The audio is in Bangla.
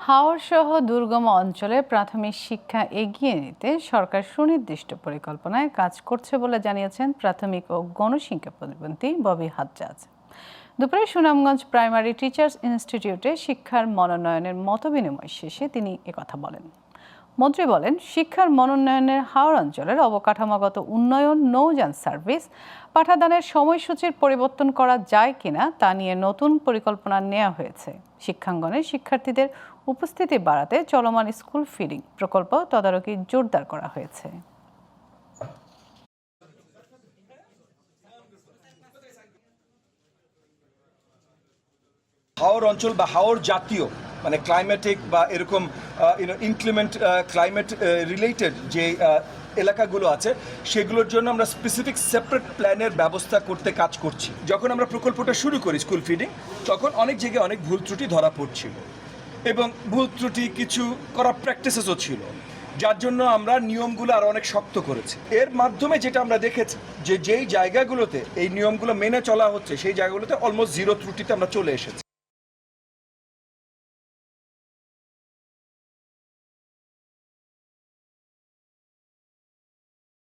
হাওর সহ দুর্গম অঞ্চলে প্রাথমিক শিক্ষা এগিয়ে নিতে সরকার সুনির্দিষ্ট পরিকল্পনায় কাজ করছে বলে জানিয়েছেন প্রাথমিক ও গণশিক্ষা প্রতিমন্ত্রী ববি হাজ্জাজ। দুপুরে সুনামগঞ্জ প্রাইমারি টিচার্স ইনস্টিটিউটে শিক্ষার মনোনয়নের মতবিনিময় শেষে তিনি একথা বলেন। মন্ত্রী বলেন, শিক্ষার মনোনয়নের হাওর অঞ্চলের অবকাঠামোগত উন্নয়ন, নৌযান সার্ভিস, পাঠাদানের সময়সূচির পরিবর্তন করা যায় কিনা তা নিয়ে নতুন পরিকল্পনা নেওয়া হয়েছে। শিক্ষাঙ্গনে শিক্ষার্থীদের উপস্থিতি বাড়াতে চলমান স্কুল ফিডিং প্রকল্প তদারকি জোরদার করা হয়েছে। হাওর অঞ্চল বা হাওর জাতীয় মানে ক্লাইমেটিক বা এরকম ইনক্লিমেন্ট ক্লাইমেট রিলেটেড যে এলাকাগুলো আছে সেগুলোর জন্য আমরা স্পেসিফিক সেপারেট প্ল্যানের ব্যবস্থা করতে কাজ করছি। যখন আমরা প্রকল্পটা শুরু করি স্কুল ফিডিং, তখন অনেক জায়গায় অনেক ভুল ত্রুটি ধরা পড়ছিল এবং ভুল ত্রুটি কিছু করা প্র্যাকটিসেসও ছিল, যার জন্য আমরা নিয়মগুলো আরও অনেক শক্ত করেছি। এর মাধ্যমে যেটা আমরা দেখেছি যে যেই জায়গাগুলোতে এই নিয়মগুলো মেনে চলা হচ্ছে সেই জায়গাগুলোতে অলমোস্ট জিরো ত্রুটিতে আমরা চলে এসেছি।